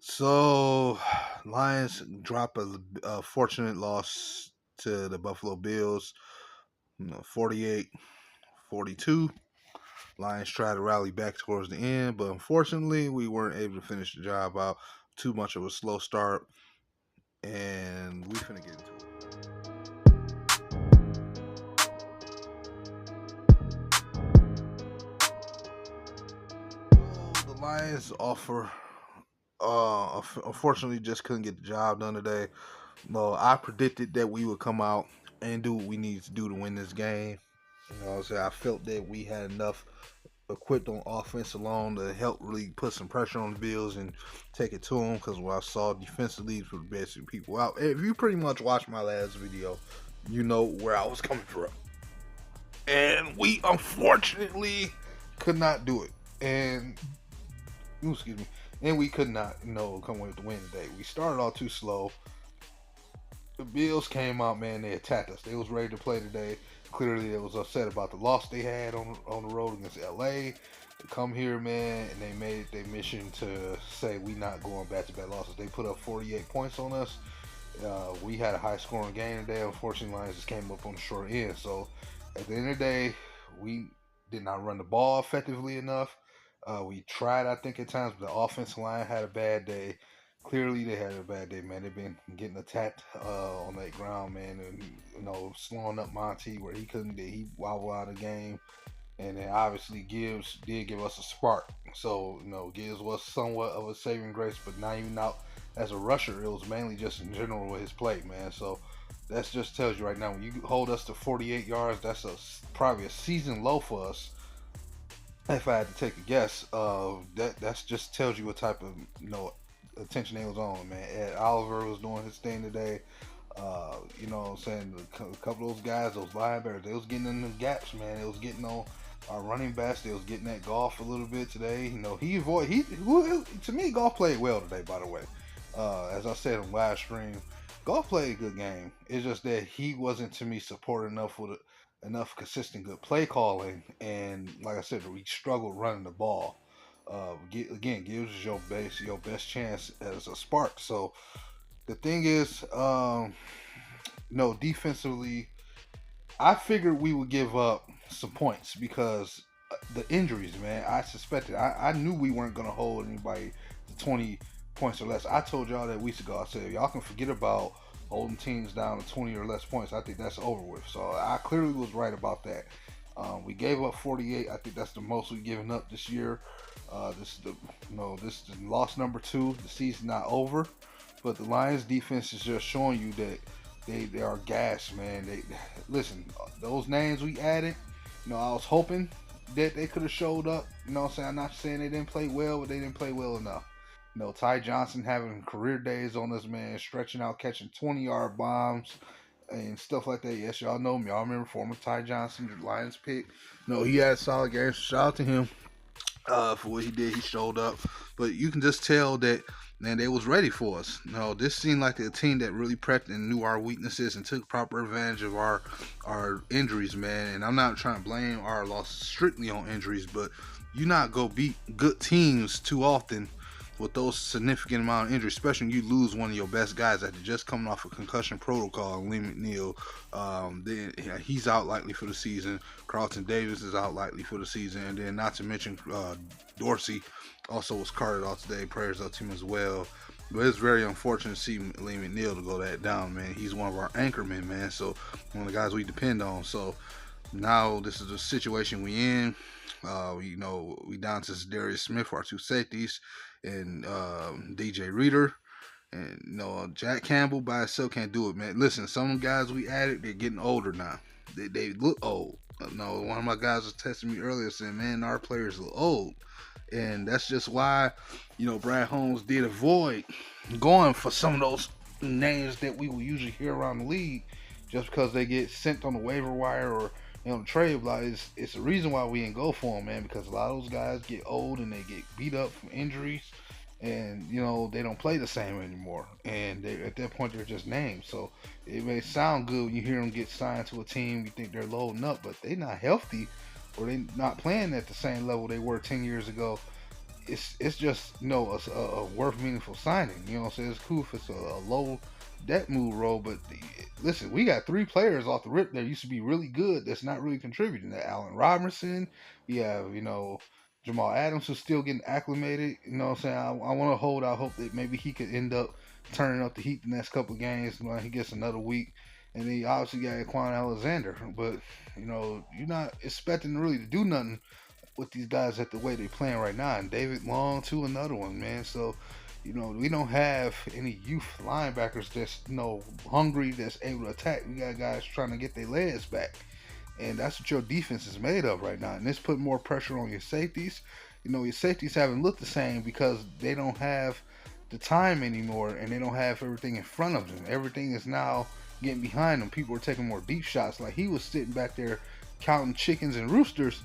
So, Lions drop a fortunate loss to the Buffalo Bills, 48-42. Lions try to rally back towards the end, but unfortunately, we weren't able to finish the job out. Too much of a slow start, and we finna get into it. The Lions offer, unfortunately, just couldn't get the job done today. No, I predicted that we would come out and do what we need to do to win this game. You know what I'm saying? I felt that we had enough equipped on offense alone to help really put some pressure on the Bills and take it to them. Because what I saw defensively for the best people out. If you pretty much watched my last video, you know where I was coming from. And we unfortunately could not do it. And excuse me. And we could not, come away with the win today. We started off too slow. The Bills came out, man. They attacked us. They was ready to play today. Clearly, they was upset about the loss they had on the road against LA. To come here, man, and they made it their mission to say we not going back-to-back losses. They put up 48 points on us. We had a high-scoring game today. Unfortunately, Lions just came up on the short end. So, at the end of the day, we did not run the ball effectively enough. We tried, I think, at times, but the offensive line had a bad day. Clearly, they had a bad day, man. They've been getting attacked on that ground, man, and slowing up Monty where he couldn't. He wobbled out of the game, and then obviously Gibbs did give us a spark. So Gibbs was somewhat of a saving grace, but not even out as a rusher. It was mainly just in general with his play, man. So that just tells you right now when you hold us to 48 yards, that's probably a season low for us. If I had to take a guess, that's just tells you what type of attention they was on, man. Ed Oliver was doing his thing today. You know what I'm saying? A couple of those guys, those linebackers, they was getting in the gaps, man. They was getting on our running backs. They was getting that Goff a little bit today. To me, Goff played well today, by the way. As I said on live stream, Goff played a good game. It's just that he wasn't, to me, supported enough with enough consistent good play calling. And like I said, we struggled running the ball. Again, gives us your best chance as a spark. So the thing is, no, defensively, I figured we would give up some points because the injuries, man. I suspected. I knew we weren't going to hold anybody to 20 points or less. I told y'all that weeks ago. I said y'all can forget about holding teams down to 20 or less points. I think that's over with. So I clearly was right about that. We gave up 48. I think that's the most we've given up this year. This is the loss number 2. The season's not over, but the Lions defense is just showing you that they are gassed, man. They listen, those names we added. I was hoping that they could have showed up. You know what I'm saying? I'm not saying they didn't play well, but they didn't play well enough. Ty Johnson having career days on this, man, stretching out, catching 20-yard bombs and stuff like that. Yes, y'all know me. Y'all remember former Ty Johnson, the Lions pick. No, he had solid games. Shout out to him for what he did. He showed up, but you can just tell that, man, they was ready for us. No, this seemed like a team that really prepped and knew our weaknesses and took proper advantage of our injuries, man. And I'm not trying to blame our loss strictly on injuries, but you not go beat good teams too often with those significant amount of injuries, especially when you lose one of your best guys after just coming off a concussion protocol. Lee McNeil, then he's out likely for the season. Carlton Davis is out likely for the season, and then not to mention Dorsey also was carted off today. Prayers up to him as well. But it's very unfortunate to see Lee McNeil to go that down, man. He's one of our anchormen, man. So one of the guys we depend on. So now this is the situation we in. We down to Darius Smith, our 2 safeties, and DJ Reader. And Jack Campbell by himself can't do it, man. Listen, some of the guys we added, they're getting older now. They look old. No, one of my guys was testing me earlier saying, man, our players look old. And that's just why, Brad Holmes did avoid going for some of those names that we will usually hear around the league just because they get sent on the waiver wire or the trade block. It's the reason why we didn't go for them, man, because a lot of those guys get old and they get beat up from injuries, and they don't play the same anymore, and at that point they're just names. So it may sound good when you hear them get signed to a team, you think they're loading up, but they're not healthy or they're not playing at the same level they were 10 years ago. it's just a worth meaningful signing. You know what I'm saying? It's cool if it's a low debt move role, but listen, we got three players off the rip that used to be really good that's not really contributing. That Allen Robinson, we have Jamal Adams who's still getting acclimated. You know what I'm saying? I want to hold out hope that maybe he could end up turning up the heat the next couple of games when he gets another week. And then you obviously got Quan Alexander, but you're not expecting really to do nothing with these guys at the way they're playing right now. And David Long too, another one, man. So, we don't have any youth linebackers that's hungry, that's able to attack. We got guys trying to get their legs back, and that's what your defense is made of right now. And it's putting more pressure on your safeties. Your safeties haven't looked the same because they don't have the time anymore, and they don't have everything in front of them. Everything is now getting behind them. People are taking more deep shots. Like he was sitting back there counting chickens and roosters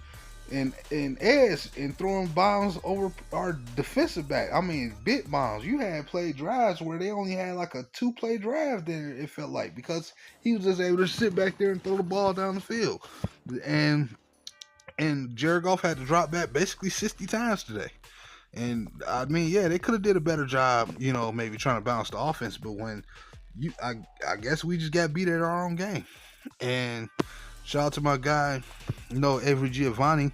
and edge and throwing bombs over our defensive back. I mean, bit bombs. You had play drives where they only had like a 2-play drive there, it felt like, because he was just able to sit back there and throw the ball down the field. And Jared Goff had to drop back basically 60 times today. And I mean, yeah, they could have did a better job, maybe trying to balance the offense, but when I guess we just got beat at our own game. And shout out to my guy, Avery Giovanni,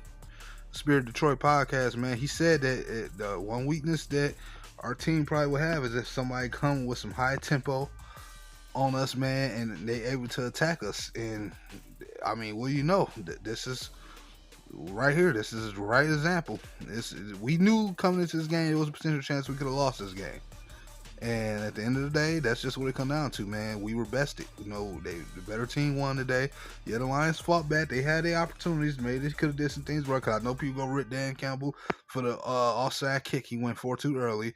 Spirit Detroit podcast, man. He said that the one weakness that our team probably would have is if somebody come with some high tempo on us, man, and they able to attack us. And I mean, this is right here. This is the right example. We knew coming into this game there was a potential chance we could have lost this game. And at the end of the day, that's just what it come down to, man. We were bested. The better team won today. Yeah, the Lions fought back. They had their opportunities. Maybe they could have did some things right. Cause I know people gonna rip Dan Campbell for the offside kick. He went 4 too early.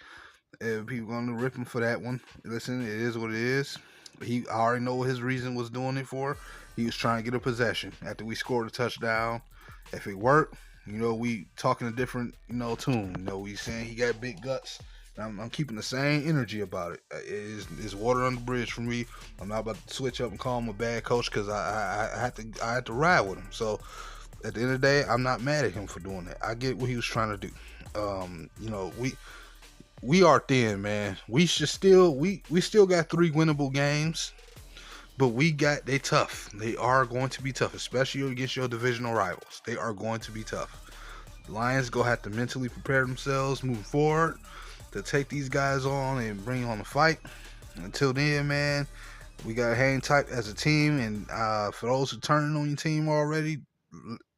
And people gonna rip him for that one. Listen, it is what it is. I already know what his reason was doing it for. He was trying to get a possession after we scored a touchdown. If it worked, we talking a different, tune. We saying he got big guts. I'm keeping the same energy about it. It's water on the bridge for me. I'm not about to switch up and call him a bad coach because I had to ride with him. So at the end of the day, I'm not mad at him for doing that. I get what he was trying to do. We are thin, man. We still got 3 winnable games, but they tough. They are going to be tough, especially against your divisional rivals. They are going to be tough. The Lions go have to mentally prepare themselves moving forward to take these guys on and bring on the fight. Until then, man, we gotta hang tight as a team. And for those who turning on your team already,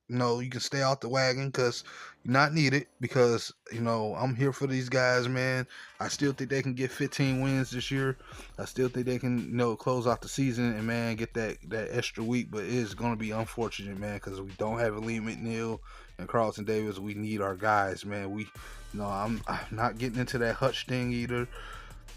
you can stay out the wagon because you're not needed. Because I'm here for these guys, man. I still think they can get 15 wins this year. I still think they can close out the season and, man, get that extra week. But it is gonna be unfortunate, man, because we don't have Lee McNeil and Carlton Davis. We need our guys, man. I'm not getting into that Hutch thing either,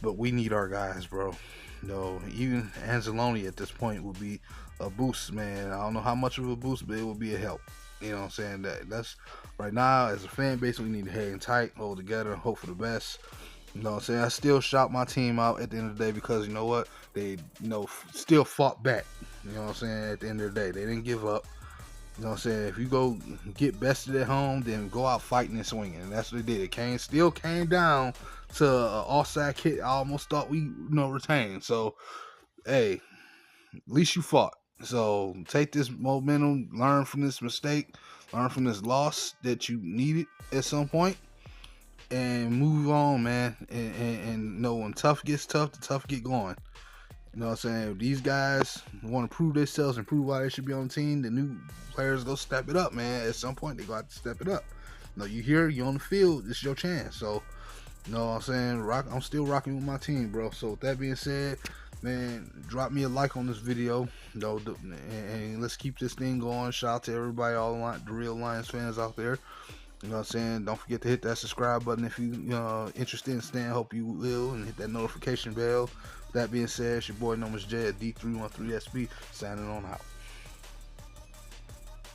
but we need our guys, bro. Even Anzalone at this point would be a boost, man. I don't know how much of a boost, but it would be a help. You know what I'm saying? That's right now, as a fan base, we need to hang tight, hold together, and hope for the best. You know what I'm saying? I still shout my team out at the end of the day because you know what? They still fought back. You know what I'm saying? At the end of the day, they didn't give up. You know what I'm saying? If you go get bested at home, then go out fighting and swinging. And that's what they did. It still came down to an offside kick. I almost thought we retained. So, hey, at least you fought. So take this momentum, learn from this mistake, learn from this loss that you needed at some point, and move on, man. And when tough gets tough, the tough get going. You know what I'm saying? If these guys want to prove themselves and prove why they should be on the team, the new players go step it up, man. At some point, they go have to step it up. You here, you on the field, this is your chance. So, you know what I'm saying? I'm still rocking with my team, bro. So, with that being said, man, drop me a like on this video. And let's keep this thing going. Shout out to everybody, all the real Lions fans out there. You know what I'm saying? Don't forget to hit that subscribe button if you're interested in staying. Hope you will. And hit that notification bell. That being said, it's your boy Nomas J at D313SB signing on out.